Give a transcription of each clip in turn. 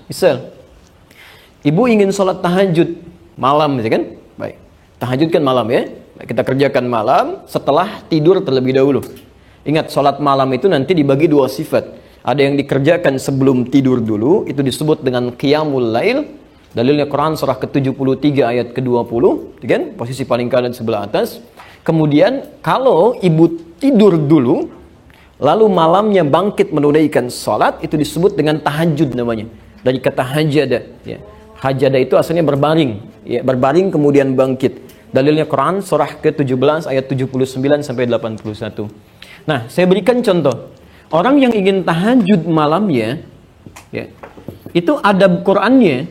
Misal, ibu ingin sholat tahajud malam, ya kan? Baik, tahajud kan malam ya. Baik, kita kerjakan malam setelah tidur terlebih dahulu. Ingat, sholat malam itu nanti dibagi dua sifat. Ada yang dikerjakan sebelum tidur dulu, itu disebut dengan qiyamul lail. Dalilnya Quran surah ke-73 ayat ke-20, ya kan? Posisi paling kanan sebelah atas. Kemudian kalau ibu tidur dulu, lalu malamnya bangkit menunaikan sholat, itu disebut dengan tahajud namanya. Dari kata hajada, ya. Hajada itu asalnya berbaring, ya, berbaring kemudian bangkit. Dalilnya Quran surah ke-17 ayat 79 sampai 81. Nah, saya berikan contoh. Orang yang ingin tahajud malamnya, ya, itu adab Qurannya,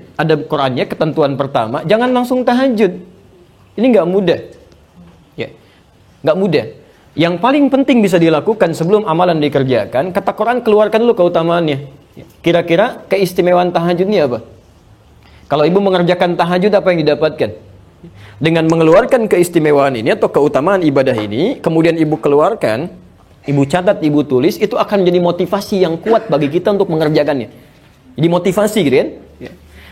ketentuan pertama, jangan langsung tahajud. Ini nggak mudah, ya, nggak mudah. Yang paling penting bisa dilakukan sebelum amalan dikerjakan, kata Quran, keluarkan dulu keutamaannya. Kira-kira keistimewaan tahajudnya apa? Kalau ibu mengerjakan tahajud, apa yang didapatkan? Dengan mengeluarkan keistimewaan ini atau keutamaan ibadah ini, kemudian ibu keluarkan, ibu catat, ibu tulis, itu akan menjadi motivasi yang kuat bagi kita untuk mengerjakannya. Jadi motivasi gitu kan?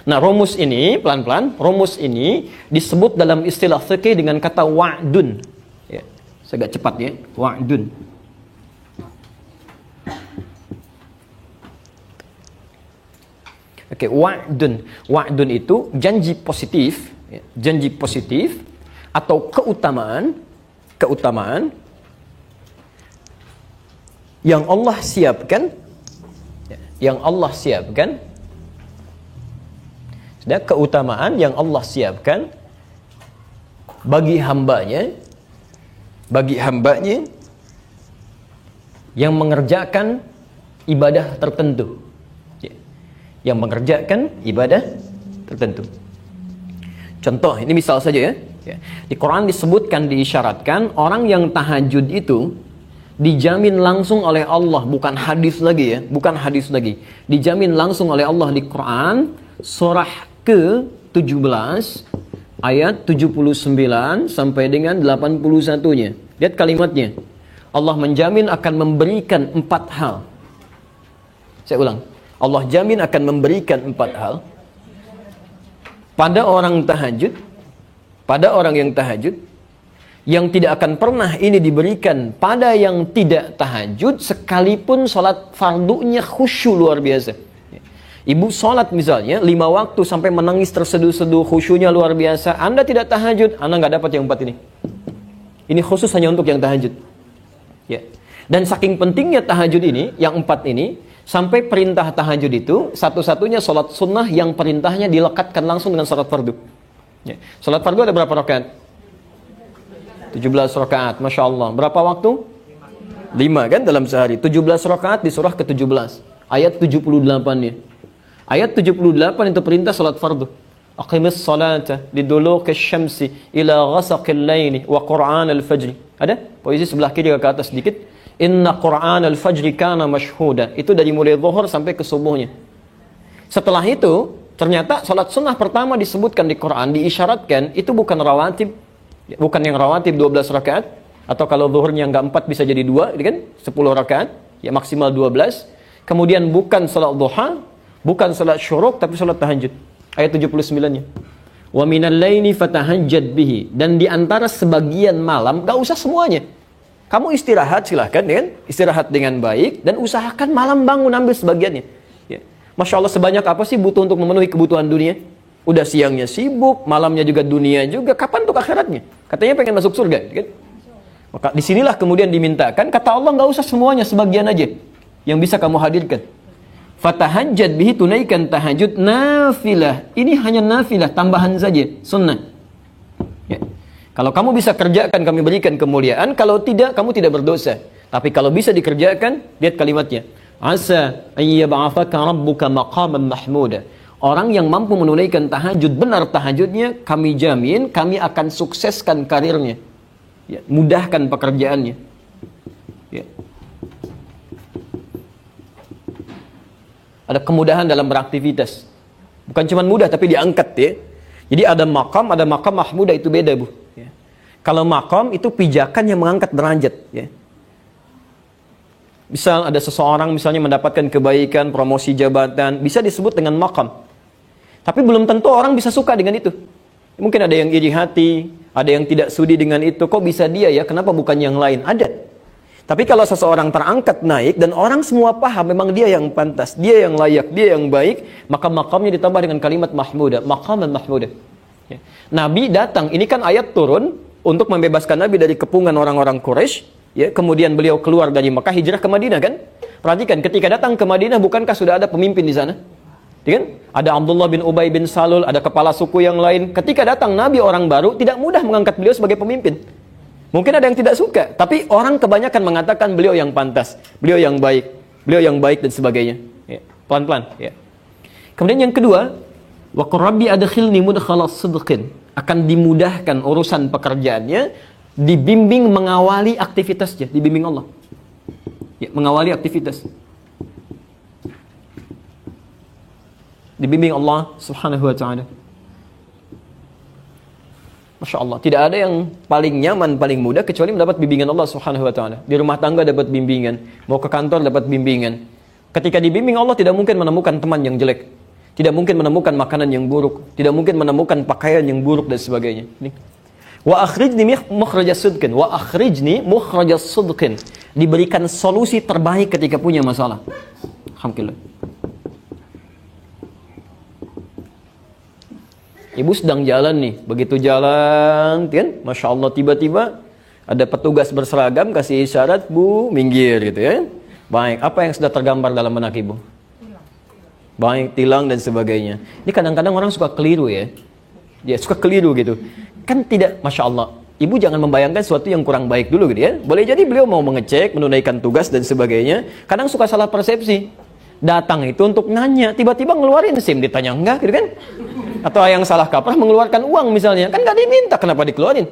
Nah, rumus ini, pelan-pelan, rumus ini disebut dalam istilah fikih dengan kata wa'dun. Ya, saya agak cepat ya, wa'dun. Oke, wa'dun. Wa'dun itu janji positif, ya, janji positif atau keutamaan yang Allah siapkan, yang Allah siapkan, sudah, keutamaan yang Allah siapkan bagi hambanya yang mengerjakan ibadah tertentu, yang mengerjakan ibadah tertentu. Contoh, ini misal saja ya. Di Quran disebutkan, diisyaratkan orang yang tahajud itu dijamin langsung oleh Allah, bukan hadis lagi ya, bukan hadis lagi. Dijamin langsung oleh Allah di Quran surah ke-17 ayat 79 sampai dengan 81-nya. Lihat kalimatnya. Allah menjamin akan memberikan 4 hal. Saya ulang. Allah jamin akan memberikan 4 hal pada orang tahajud, pada orang yang tahajud, yang tidak akan pernah ini diberikan pada yang tidak tahajud, sekalipun sholat fardunya khusyuk luar biasa. Ibu sholat misalnya 5 waktu sampai menangis terseduh-seduh, khusyuknya luar biasa. Anda tidak tahajud, Anda nggak dapat yang 4 ini. Ini khusus hanya untuk yang tahajud. Ya. Dan saking pentingnya tahajud ini, yang 4 ini, sampai perintah tahajud itu satu-satunya sholat sunnah yang perintahnya dilekatkan langsung dengan sholat fardu. Ya. Sholat fardu ada berapa rakaat? 17 rakaat, Masya Allah. Berapa waktu? 5 kan dalam sehari. 17 rakaat di surah ke-17. Ayat 78-nya. Ayat 78 itu perintah sholat fardu. Aqimis salata liduluki syamsi ila ghasaqil laili wa qur'an al-fajri. Ada? Posisi sebelah kiri ke atas sedikit. Inna qur'an al-fajri kana mashhuda. Itu dari mulai zuhur sampai ke subuhnya. Setelah itu, ternyata sholat sunnah pertama disebutkan di Quran, diisyaratkan, itu bukan rawatib. Bukan yang rawatib 12 rakaat. Atau kalau zuhurnya nggak 4 bisa jadi 2, kan? 10 rakaat. Ya maksimal 12. Kemudian bukan sholat duha, bukan sholat syuruk, tapi sholat tahajud. Ayat 79-nya. Wa minal laili fatahajjad bihi. Dan di antara sebagian malam, gak usah semuanya. Kamu istirahat silahkan, kan? Istirahat dengan baik. Dan usahakan malam bangun, ambil sebagiannya. Ya. Masya Allah, sebanyak apa sih butuh untuk memenuhi kebutuhan dunia? Udah siangnya sibuk, malamnya juga dunia juga. Kapan untuk akhiratnya? Katanya pengen masuk surga, kan? Maka disinilah kemudian dimintakan, kata Allah gak usah semuanya, sebagian aja yang bisa kamu hadirkan. Fatahajjad bihi, tunaikan tahajud nafilah. Ini hanya nafilah, tambahan saja, sunnah. Ya. Kalau kamu bisa kerjakan, kami berikan kemuliaan. Kalau tidak, kamu tidak berdosa. Tapi kalau bisa dikerjakan, lihat kalimatnya. Asa ayyab'afaka rabbuka maqaman mahmuda. Orang yang mampu menunaikan tahajud, benar tahajudnya, kami jamin, kami akan sukseskan karirnya. Ya, mudahkan pekerjaannya. Ya. Ada kemudahan dalam beraktivitas. Bukan cuma mudah, tapi diangkat ya. Jadi ada makam mahmudah, itu beda bu. Ya. Kalau makam itu pijakan yang mengangkat derajat. Ya. Misal ada seseorang misalnya mendapatkan kebaikan, promosi jabatan, bisa disebut dengan maqam. Tapi belum tentu orang bisa suka dengan itu. Mungkin ada yang iri hati, ada yang tidak sudi dengan itu. Kok bisa dia ya? Kenapa bukan yang lain? Ada. Tapi kalau seseorang terangkat naik dan orang semua paham memang dia yang pantas, dia yang layak, dia yang baik, maka makamnya ditambah dengan kalimat mahmudah, maqaman mahmudah. Ya. Nabi datang, ini kan ayat turun untuk membebaskan Nabi dari kepungan orang-orang Quraisy. Ya, kemudian beliau keluar dari Mekah, hijrah ke Madinah kan? Perhatikan, ketika datang ke Madinah, bukankah sudah ada pemimpin di sana? Ya kan? Ada Abdullah bin Ubay bin Salul, ada kepala suku yang lain. Ketika datang Nabi orang baru, tidak mudah mengangkat beliau sebagai pemimpin. Mungkin ada yang tidak suka, tapi orang kebanyakan mengatakan beliau yang pantas, beliau yang baik dan sebagainya. Ya, pelan-pelan. Ya. Kemudian yang kedua, wa qur rabbi adkhilni mudkhalas sidqin, akan dimudahkan urusan pekerjaannya. Dibimbing mengawali aktivitasnya, dibimbing Allah. Ya, mengawali aktivitas. Dibimbing Allah Subhanahu wa taala. Masya Allah, tidak ada yang paling nyaman, paling mudah kecuali mendapat bimbingan Allah Subhanahu wa taala. Di rumah tangga dapat bimbingan, mau ke kantor dapat bimbingan. Ketika dibimbing Allah tidak mungkin menemukan teman yang jelek. Tidak mungkin menemukan makanan yang buruk, tidak mungkin menemukan pakaian yang buruk dan sebagainya. Ini. Wa akhrijni mukhrajas sidqin, wa akhrijni mukhrajas sidqin. Diberikan solusi terbaik ketika punya masalah. Alhamdulillah. Ibu sedang jalan nih, begitu jalan, kan? Masya Allah, tiba-tiba ada petugas berseragam kasih isyarat, Bu, minggir gitu ya. Baik, apa yang sudah tergambar dalam benak Ibu? Baik, tilang dan sebagainya. Ini kadang-kadang orang suka keliru ya. Dia suka keliru gitu. Kan tidak, Masya Allah, Ibu jangan membayangkan sesuatu yang kurang baik dulu gitu ya. Boleh jadi beliau mau mengecek, menunaikan tugas dan sebagainya. Kadang suka salah persepsi. Datang itu untuk nanya, tiba-tiba ngeluarin SIM, ditanya enggak gitu kan. Atau yang salah kaprah mengeluarkan uang misalnya, kan nggak diminta, kenapa dikeluarin?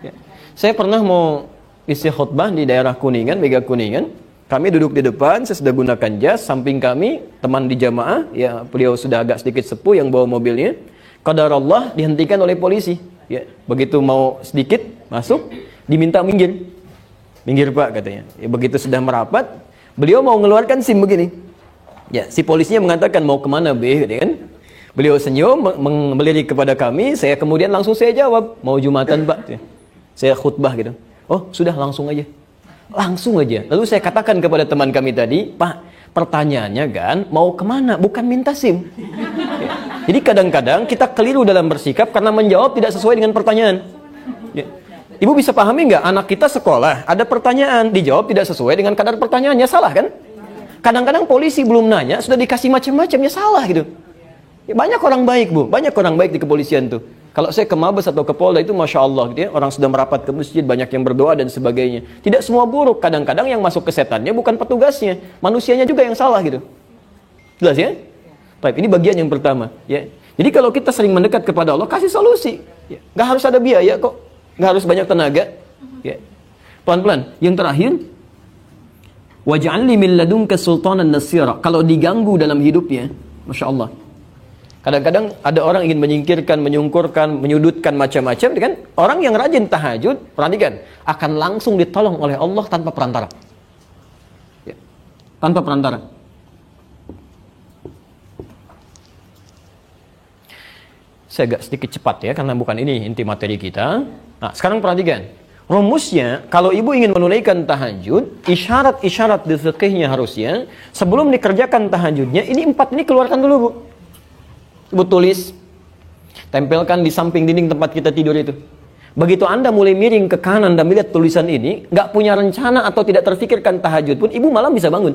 Ya. Saya pernah mau isi khutbah di daerah Kuningan, Mega Kuningan. Kami duduk di depan, saya sudah gunakan jas, samping kami teman di jamaah, ya beliau sudah agak sedikit sepuh yang bawa mobilnya. Qadarullah dihentikan oleh polisi. Ya, begitu mau sedikit masuk, diminta minggir. Minggir Pak katanya. Ya, begitu sudah merapat, beliau mau mengeluarkan SIM begini. Ya, si polisinya mengatakan mau kemana B, gitu kan? Beliau senyum, melirik kepada kami. Saya kemudian langsung saya jawab, mau Jumatan Pak. Ya. Saya khutbah gitu. Oh sudah langsung aja. Langsung aja. Lalu saya katakan kepada teman kami tadi, Pak, pertanyaannya kan mau kemana? Bukan minta SIM. Ya. Jadi kadang-kadang kita keliru dalam bersikap karena menjawab tidak sesuai dengan pertanyaan. Ya. Ibu bisa pahami nggak? Anak kita sekolah, ada pertanyaan, dijawab tidak sesuai dengan kadar pertanyaannya, salah kan? Kadang-kadang polisi belum nanya, sudah dikasih macam-macam, ya salah gitu. Ya, banyak orang baik Bu, banyak orang baik di kepolisian tuh. Kalau saya ke Mabes atau ke Polda itu Masya Allah gitu ya, orang sudah merapat ke masjid, banyak yang berdoa dan sebagainya. Tidak semua buruk, kadang-kadang yang masuk ke setannya bukan petugasnya, manusianya juga yang salah gitu. Jelas ya? Baik, ini bagian yang pertama ya. Jadi kalau kita sering mendekat kepada Allah, kasih solusi ya. Gak harus ada biaya kok, gak harus banyak tenaga ya. Pelan-pelan. Yang terakhir, waj'alni min ladunka sultanan nasira. Kalau diganggu dalam hidupnya, Masya Allah, kadang-kadang ada orang ingin menyingkirkan, menyungkurkan, menyudutkan macam-macam kan? Orang yang rajin tahajud, perhatikan, akan langsung ditolong oleh Allah tanpa perantara ya. Tanpa perantara. Saya agak sedikit cepat ya, karena bukan ini inti materi kita. Nah, sekarang perhatikan. Rumusnya, kalau ibu ingin menunaikan tahajud, isyarat-isyarat di fikihnya harusnya, sebelum dikerjakan tahajudnya, ini 4 ini keluarkan dulu Bu. Ibu tulis, tempelkan di samping dinding tempat kita tidur itu. Begitu Anda mulai miring ke kanan dan melihat tulisan ini, nggak punya rencana atau tidak terfikirkan tahajud pun, ibu malam bisa bangun.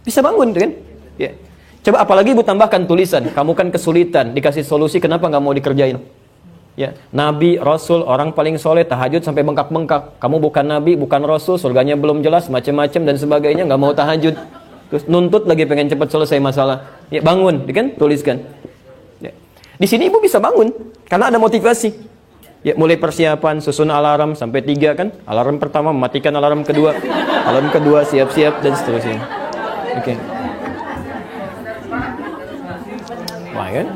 Bisa bangun kan? Ya. Coba apalagi ibu tambahkan tulisan, kamu kan kesulitan, dikasih solusi, kenapa nggak mau dikerjain? Ya, Nabi, Rasul, orang paling soleh, tahajud sampai bengkak-bengkak. Kamu bukan Nabi, bukan Rasul, surganya belum jelas, macam-macam dan sebagainya, nggak mau tahajud. Terus nuntut lagi pengen cepat selesai masalah. Ya bangun, kan? Tuliskan. Ya. Di sini ibu bisa bangun, karena ada motivasi. Ya, mulai persiapan, susun alarm sampai 3 kan? Alarm pertama, mematikan alarm kedua. Alarm kedua, siap-siap dan seterusnya. Oke. Wah kan?